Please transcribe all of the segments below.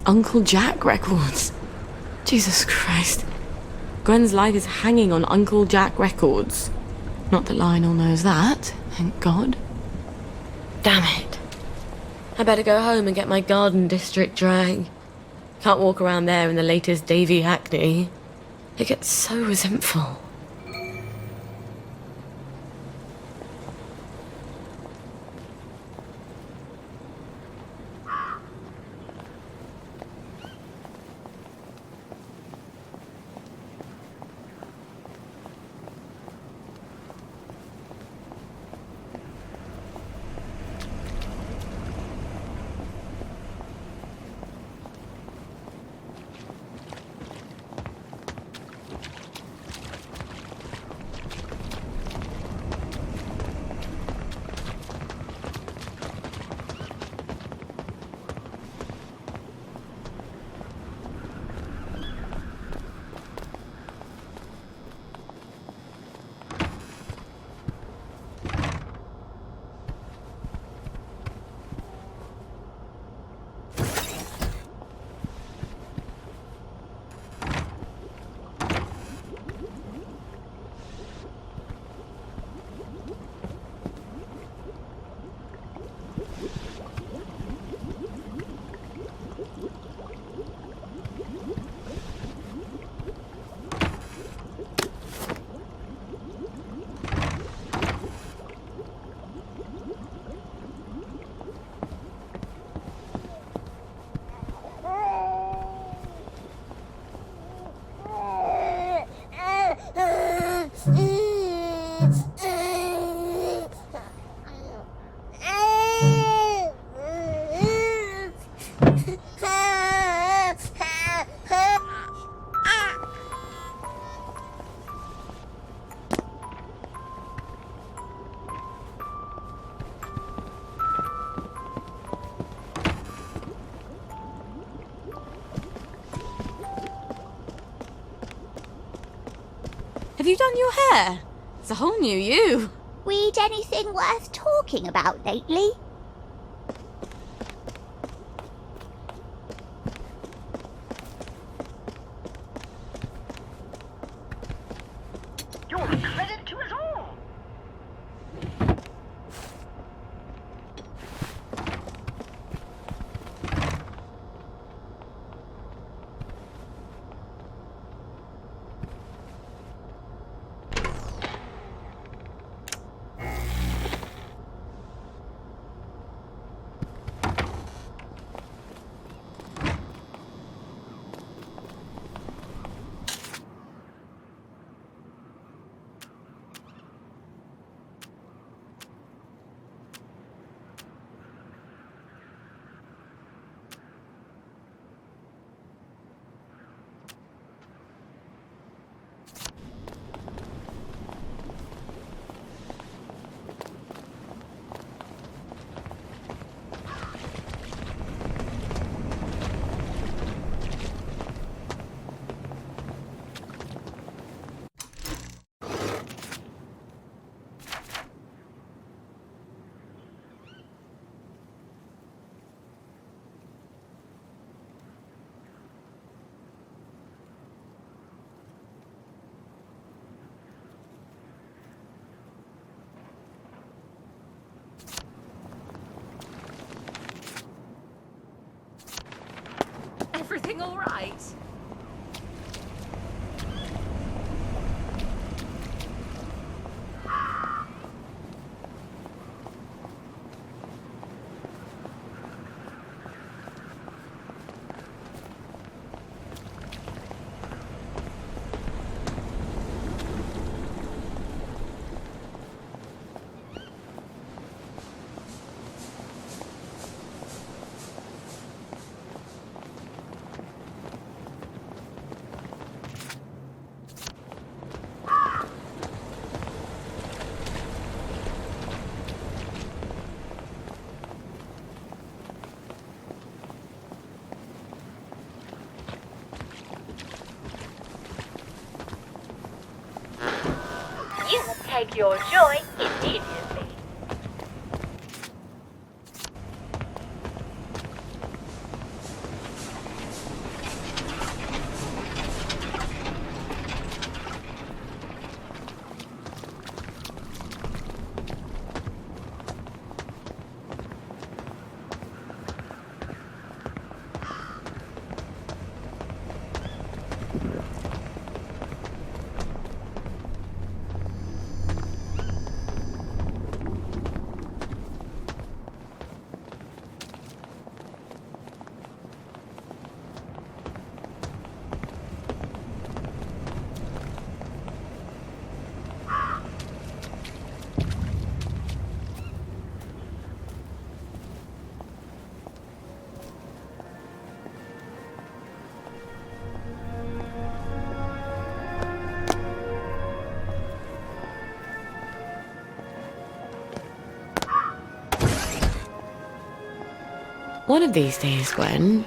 Uncle Jack records. Jesus Christ. Gwen's life is hanging on Uncle Jack records. Not that Lionel knows that, thank God. Damn it. I better go home and get my Garden District drag. Can't walk around there in the latest Davy Hackney. It gets so resentful. Have you done your hair? It's a whole new you. Read anything worth talking about lately? You're a credit to us all. Everything all right? You take your joy immediately. One of these days, Gwen,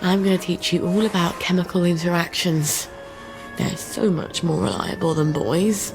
I'm going to teach you all about chemical interactions. They're so much more reliable than boys.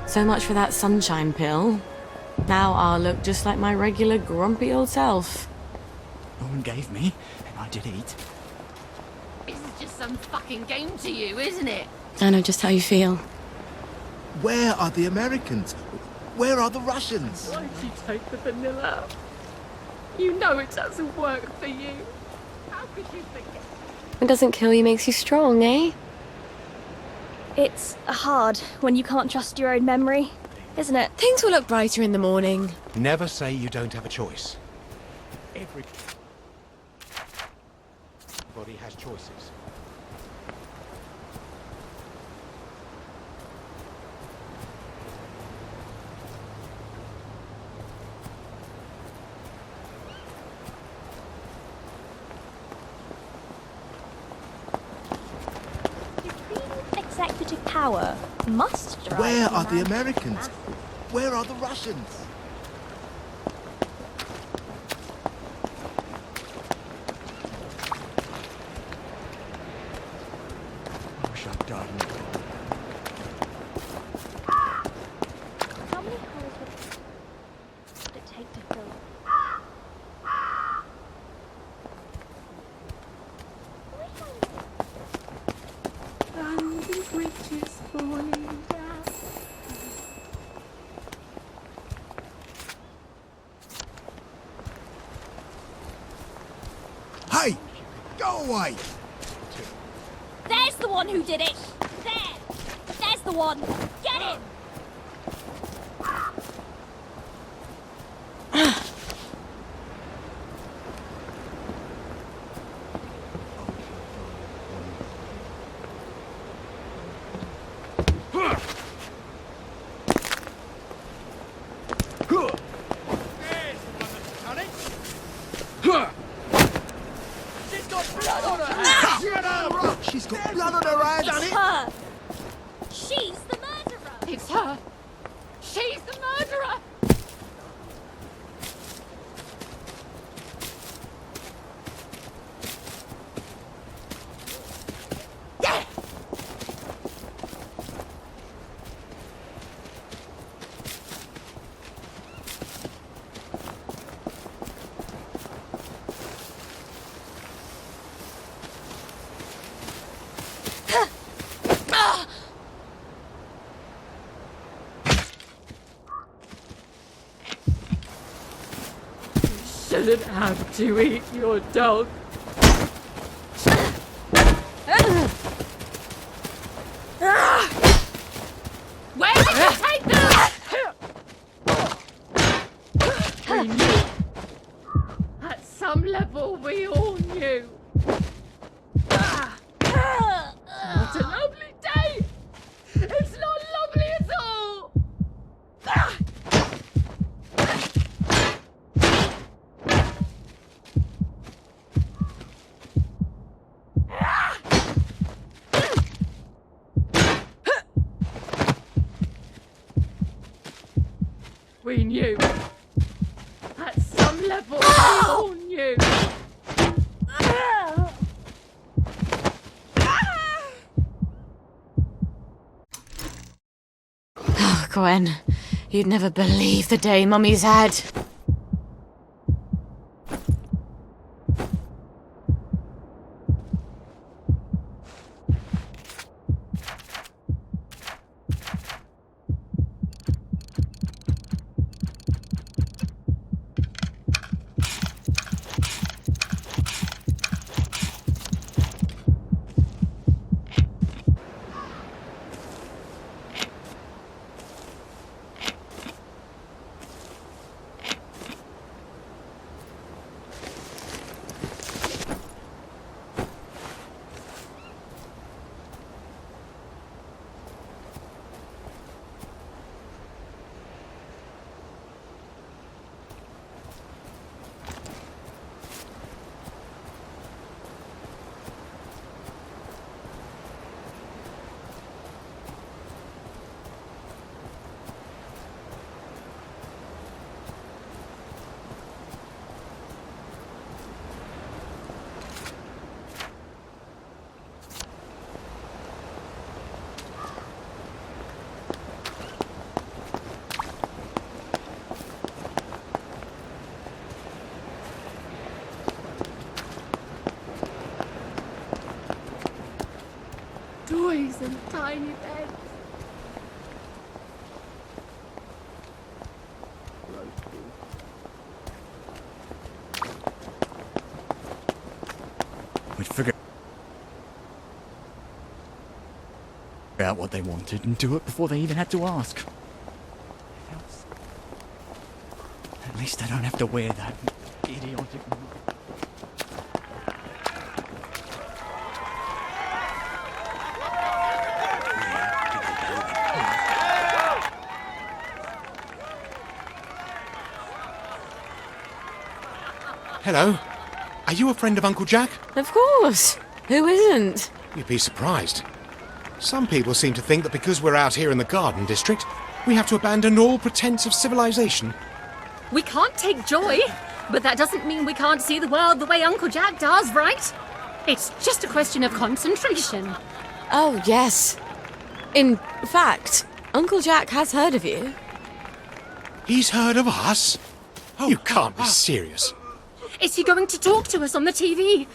So much for that sunshine pill. Now I'll look just like my regular grumpy old self. No one gave me, and I did eat. This is just some fucking game to you, isn't it? I know just how you feel. Where are the Americans? Where are the Russians? Why did you take the vanilla? You know it doesn't work for you. How could you forget? What doesn't kill you makes you strong, eh? It's hard when you can't trust your own memory, isn't it? Things will look brighter in the morning. Never say you don't have a choice. Everybody has choices. Executive power must drive Where are the humanity Americans? mad. Where are the Russians? I wish I'd died in the car. How many holes would it take to fill? London Bridge is falling down. Hey! Go away! There's the one who did it! There! There's the one! Get him! She's got blood on her hands! It's her! She's the murderer! It's her. She's the murderer. doesn't have to eat your dog. Where did you take them? We knew. At some level, we all knew. What a lovely day! It's not lovely at all! We knew. At some level, we all knew. Oh, Gwen, you'd never believe the day Mummy's had. Toys and tiny beds. We'd figure out what they wanted and do it before they even had to ask. At least I don't have to wear that idiotic... Hello. Are you a friend of Uncle Jack? Of course. Who isn't? You'd be surprised. Some people seem to think that because we're out here in the Garden District, we have to abandon all pretense of civilization. We can't take joy, but that doesn't mean we can't see the world the way Uncle Jack does, right? It's just a question of concentration. Oh, yes. In fact, Uncle Jack has heard of you. He's heard of us? You can't be serious. Is he going to talk to us on the TV?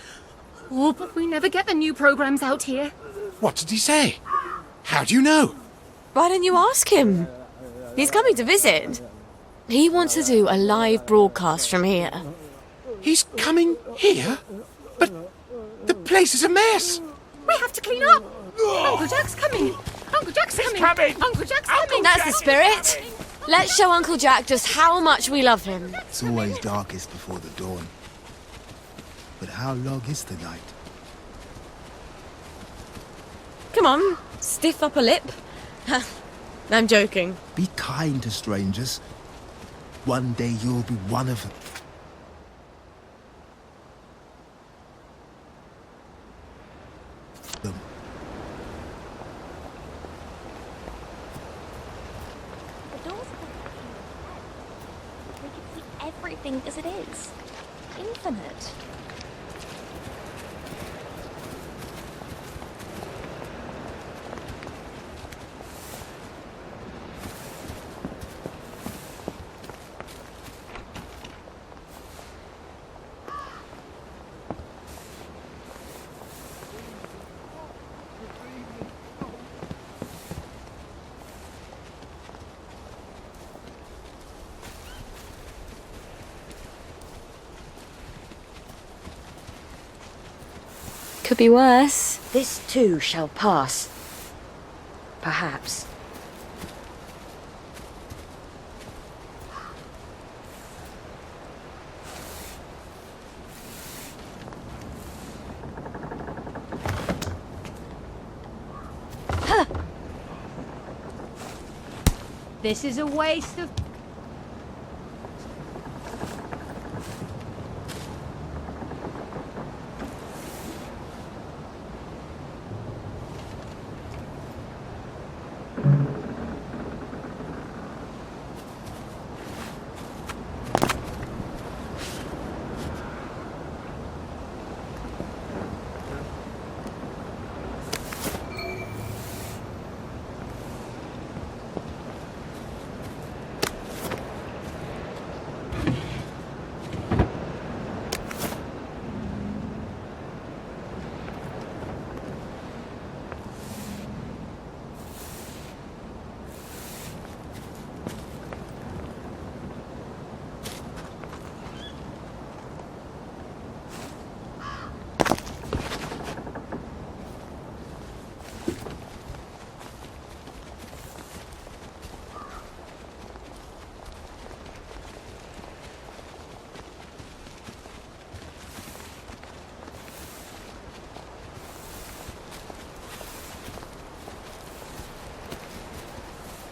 Oh, but we never get the new programs out here. What did he say? How do you know? Why don't you ask him? He's coming to visit. He wants to do a live broadcast from here. He's coming here? But the place is a mess. We have to clean up. Uncle Jack's coming. Uncle Jack's coming. Uncle Jack's coming. That's the spirit. Let's show Uncle Jack just how much we love him. It's always darkest before the dawn. But how long is the night? Come on, stiff upper lip. I'm joking. Be kind to strangers. One day you'll be one of them. The doors we can see everything as it is. Infinite. Could be worse. This too shall pass. Perhaps. This is a waste of...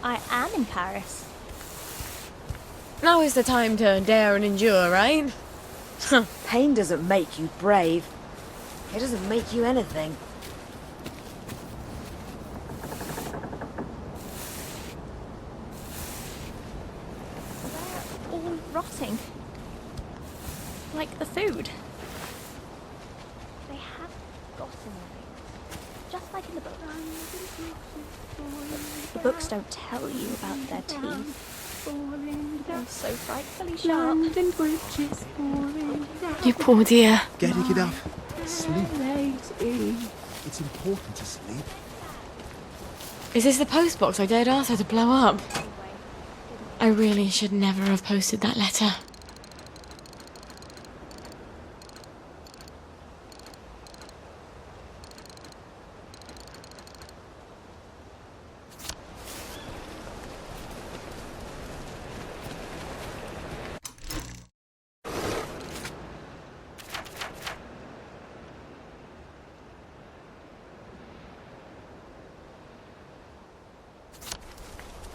I am in Paris. Now is the time to dare and endure, right? Pain doesn't make you brave. It doesn't make you anything. They're all rotting. Like the food. They have gotten right. Just like in the book. The books don't tell you about their teeth. They're so frightfully sharp. You poor dear. Getting enough sleep. It's important to sleep. Is this the post box I dared ask her to blow up? I really should never have posted that letter.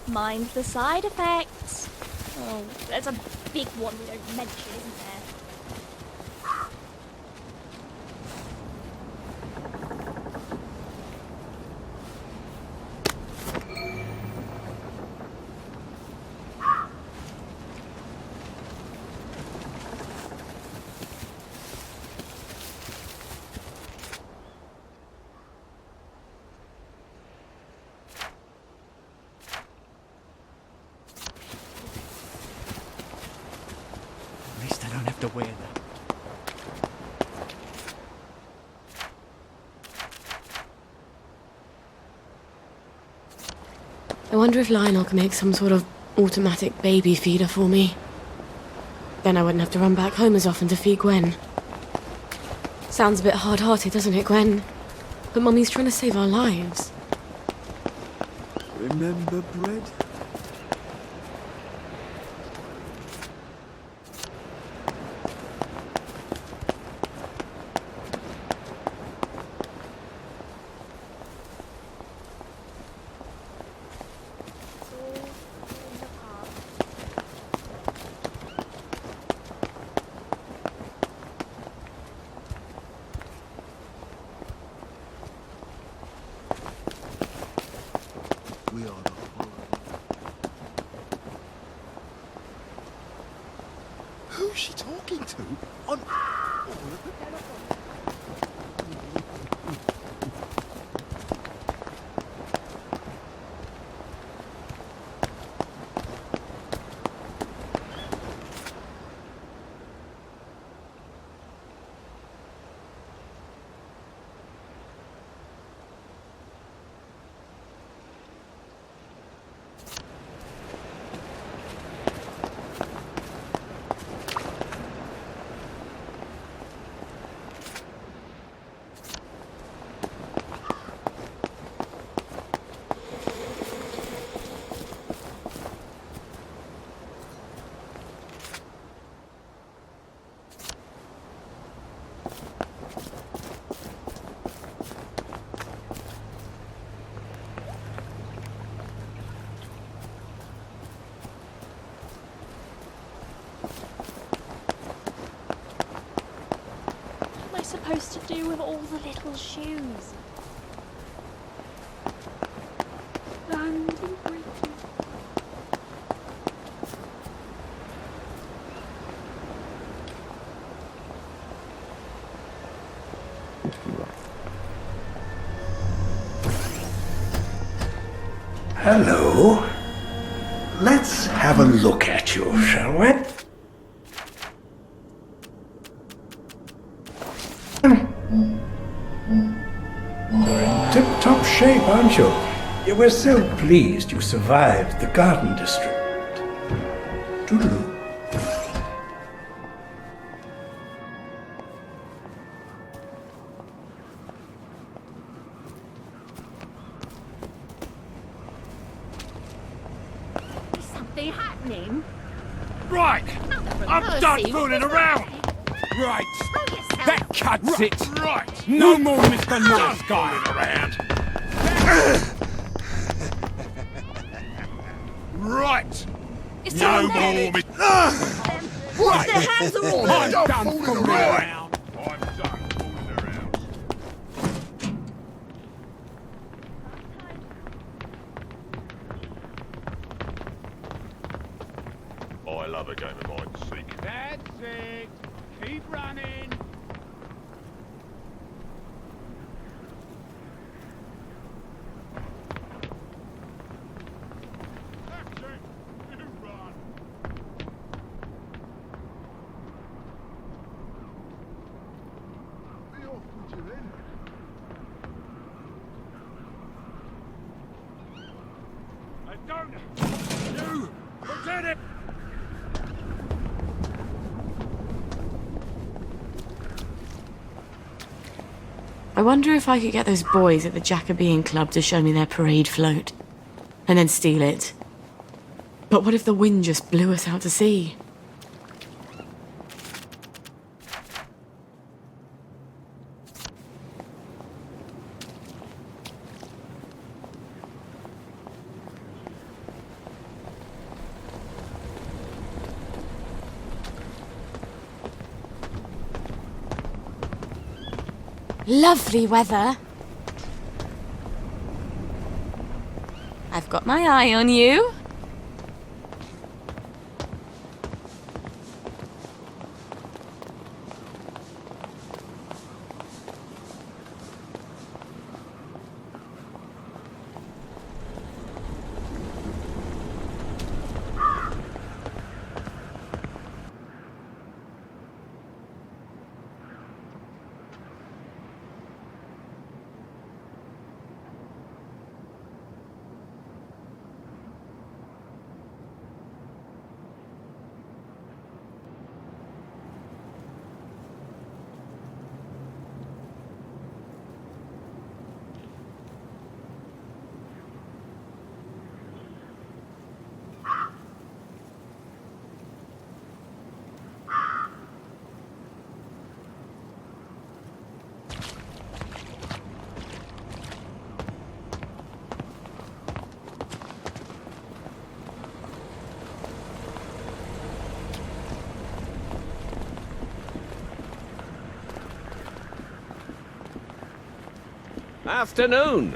Mind the side effects. Oh, there's a big one we don't mention, isn't there? At least I don't have to wear that. I wonder if Lionel can make some sort of automatic baby feeder for me. Then I wouldn't have to run back home as often to feed Gwen. Sounds a bit hard-hearted, doesn't it, Gwen? But Mummy's trying to save our lives. Remember bread? We are the horror. Who's she talking to? On all of the telephone. What am I supposed to do with all the little shoes? Landing bridges. Hello. Let's have a look at you, shall we? You're in tip-top shape, aren't you? You were so pleased you survived the Garden District. Toodaloo. Is something happening? Right! I'm mercy, done what fooling was around! that? Right! Throw yourself. That cuts it! Right! No more Mr. Nice Guy around! Right! It's No all more there. Mr. Wash their hands all over. I'm done fooling around! I'm done fooling around. I love a game of hide and seek. That's it! Keep running! That's it! You run! Be off with you then. I don't... You! Lieutenant! I wonder if I could get those boys at the Jacobean Club to show me their parade float. And then steal it. But what if the wind just blew us out to sea? Lovely weather. I've got my eye on you. Afternoon.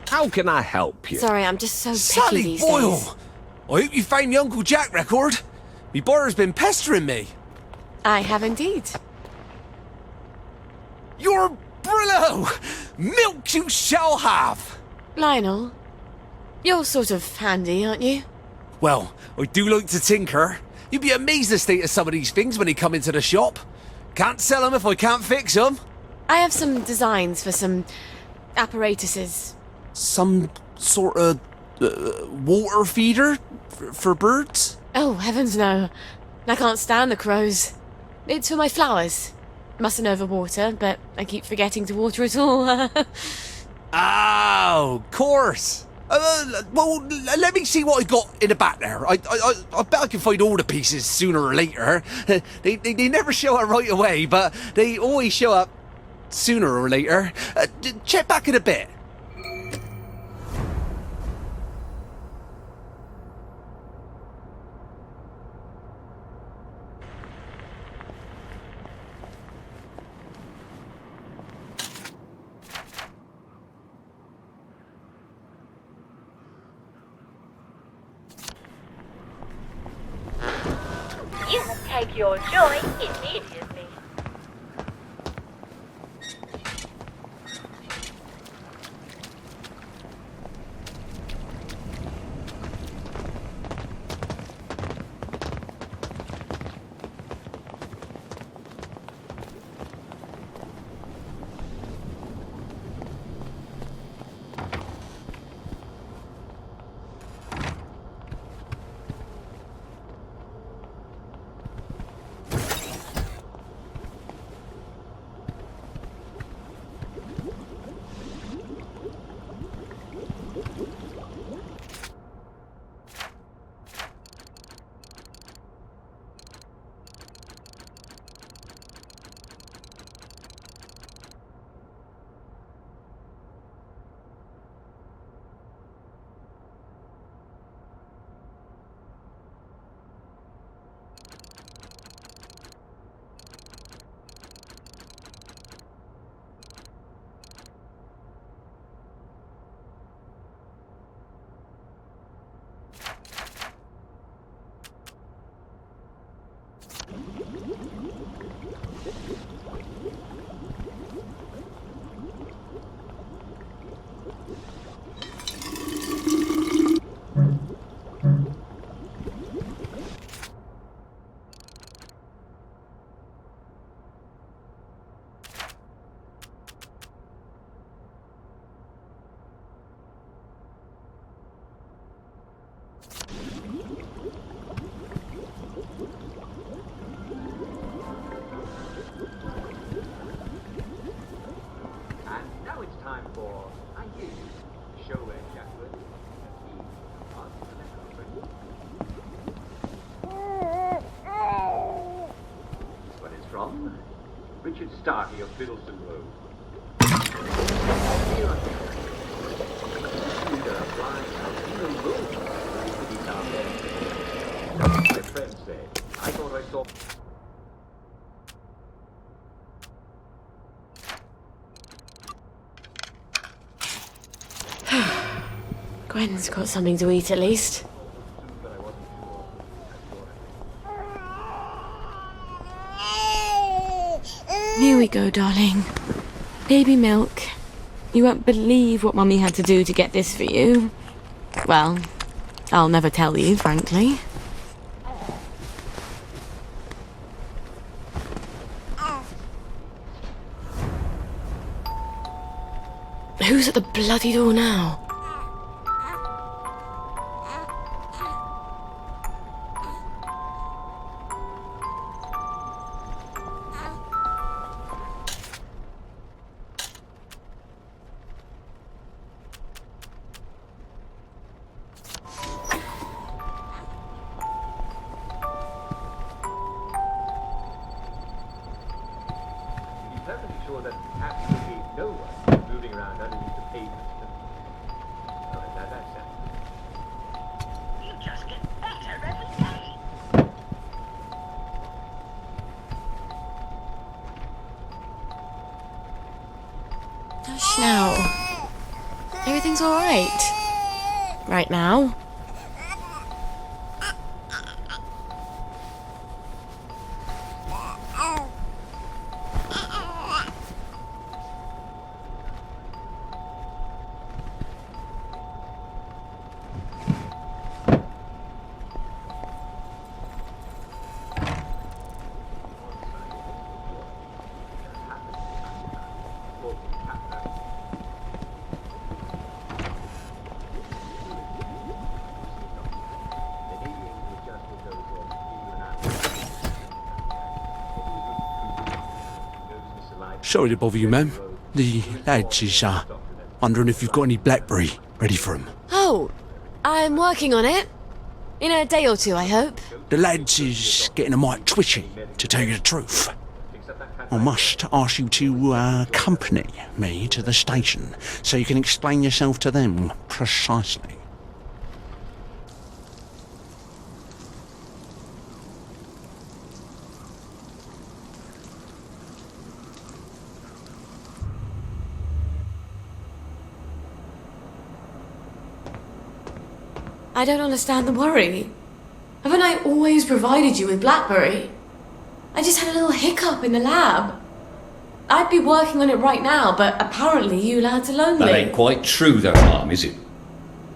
How can I help you? Sorry, I'm just so picky Sally these Boyle! days. I hope you found the Uncle Jack record. Me brother's been pestering me. I have indeed. You're Brillo! Milk you shall have! Lionel, you're sort of handy, aren't you? Well, I do like to tinker. You'd be amazed at the state of some of these things when they come into the shop. Can't sell them if I can't fix them. I have some designs for some apparatuses. Some sort of water feeder for birds? Oh, heavens no. I can't stand the crows. It's for my flowers. Mustn't overwater, but I keep forgetting to water it all. Oh, of course. Well, let me see what I got in the back there. I bet I can find all the pieces sooner or later. They never show up right away, but they always show up sooner or later. Check back in a bit. You must take your joy immediately. Richard Starkey of Biddleston Road. My friend said, I thought I saw... Gwen's got something to eat at least. Here we go, darling. Baby milk. You won't believe what Mummy had to do to get this for you. Well, I'll never tell you, frankly. Who's at the bloody door now? Now, everything's all right. Right now. Sorry to bother you, ma'am. The lad is wondering if you've got any Blackberry ready for him. Oh, Oh, I'm working on it. In a day or two, I hope. The lads is getting a mite twitchy, to tell you the truth. I must ask you to accompany me to the station so you can explain yourself to them precisely. I don't understand the worry. Haven't I always provided you with Blackberry? I just had a little hiccup in the lab. I'd be working on it right now, but apparently you lads are lonely. That ain't quite true though, Mum, is it?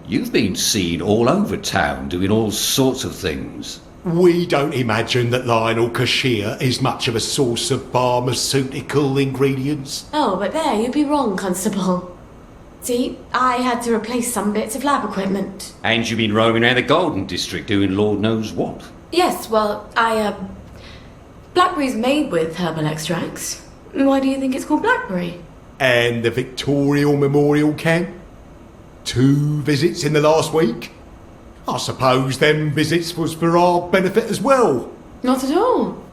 You've been seen all over town doing all sorts of things. We don't imagine that Lionel Cashier is much of a source of pharmaceutical ingredients. Oh, but there, you'd be wrong, Constable. See, I had to replace some bits of lab equipment. And you've been roaming around the Golden District doing Lord knows what. Yes, well, Blackberry's made with herbal extracts. Why do you think it's called Blackberry? And the Victorial Memorial Camp? 2 visits in the last week? I suppose them visits was for our benefit as well. Not at all.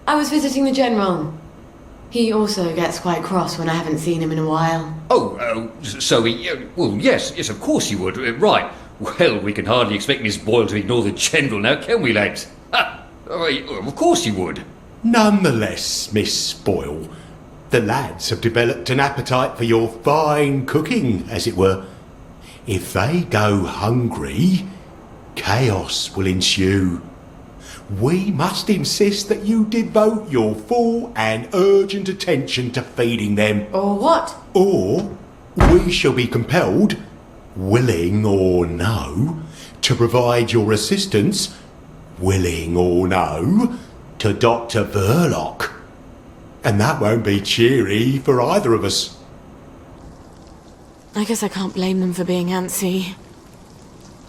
I was visiting the General. He also gets quite cross when I haven't seen him in a while. So he... well, yes, of course you would. Right. Well, we can hardly expect Miss Boyle to ignore the General now, can we, lads? Of course you would. Nonetheless, Miss Boyle, the lads have developed an appetite for your fine cooking, as it were. If they go hungry, chaos will ensue. We must insist that you devote your full and urgent attention to feeding them. Or what? Or we shall be compelled, willing or no, to provide your assistance, willing or no, to Dr. Verloc. And that won't be cheery for either of us. I guess I can't blame them for being antsy.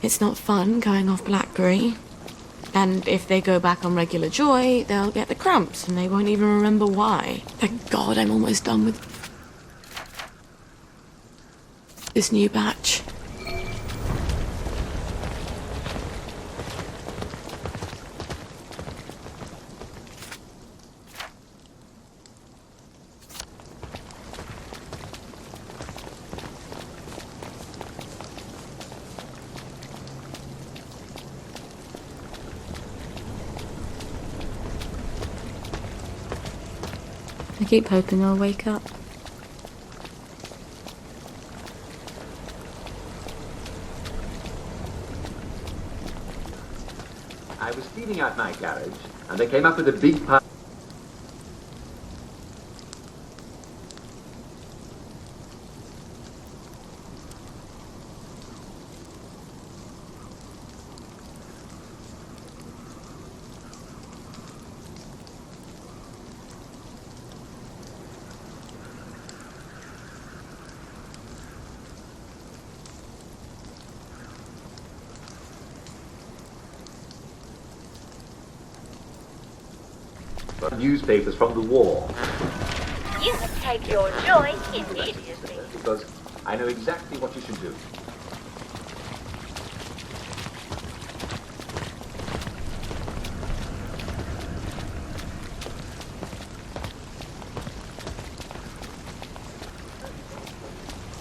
It's not fun going off Blackberry. And if they go back on regular Joy, they'll get the cramps and they won't even remember why. Thank God I'm almost done with this new batch. I keep hoping I'll wake up. I was cleaning out my garage, and I came up with a big pile. Newspapers from the war. You can take your joy immediately. Because I know exactly what you should do.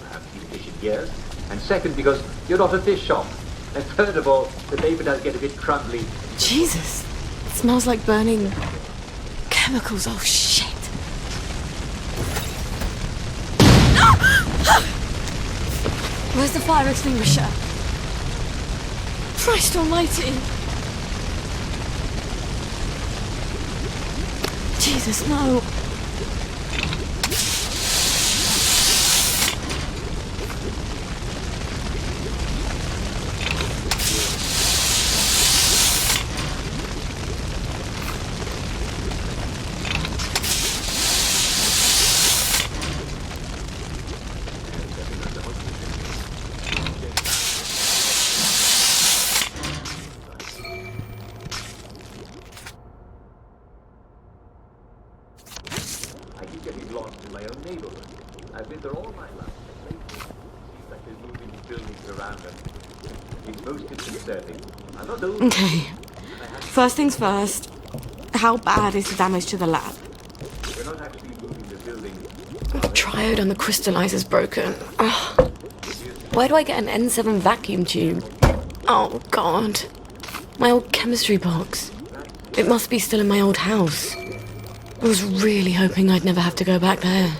I have to keep the kitchen here. And second, because you're not a fish shop. And third of all, the paper does get a bit crumbly. Jesus, it smells like burning chemicals. Oh shit. Where's the fire extinguisher? Christ almighty. Jesus, no. I keep getting lost in my own neighborhood. I've been there all my life. is moving buildings around them. It's most disconcerting. I'm not old. Okay. First things first. How bad is the damage to the lab? We're not actually moving the building. The triode on the crystallizer's broken. Ugh. Where do I get an N7 vacuum tube? Oh, God. My old chemistry box. It must be still in my old house. I was really hoping I'd never have to go back there.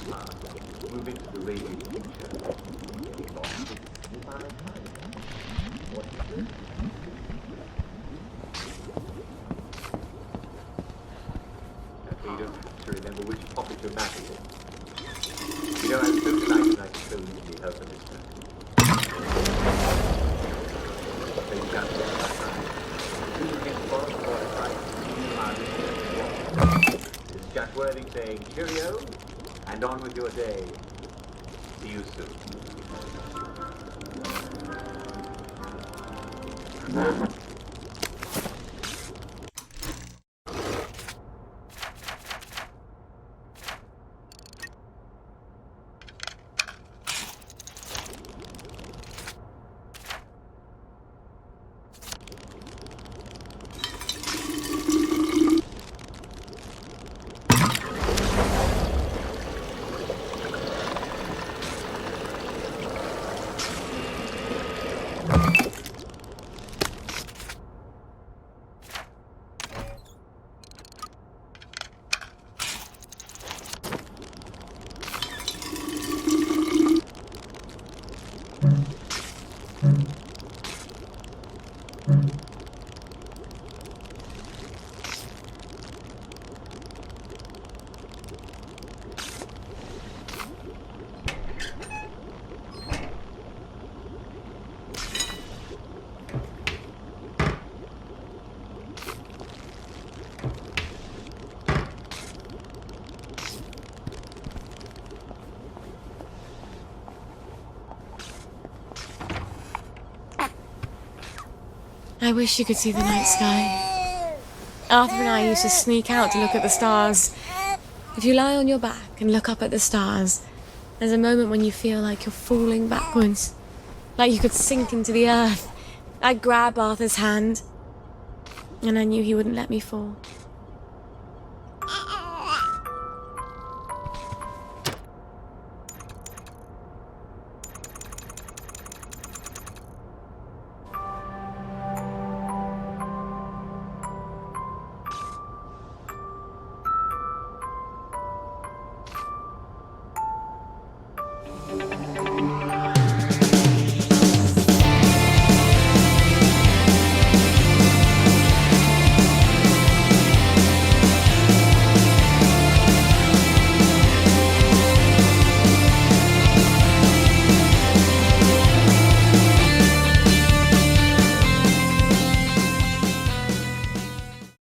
Saying cheerio, and on with your day. See you soon. I wish you could see the night sky. Arthur and I used to sneak out to look at the stars. If you lie on your back and look up at the stars, there's a moment when you feel like you're falling backwards. Like you could sink into the earth. I'd grab Arthur's hand, and I knew he wouldn't let me fall.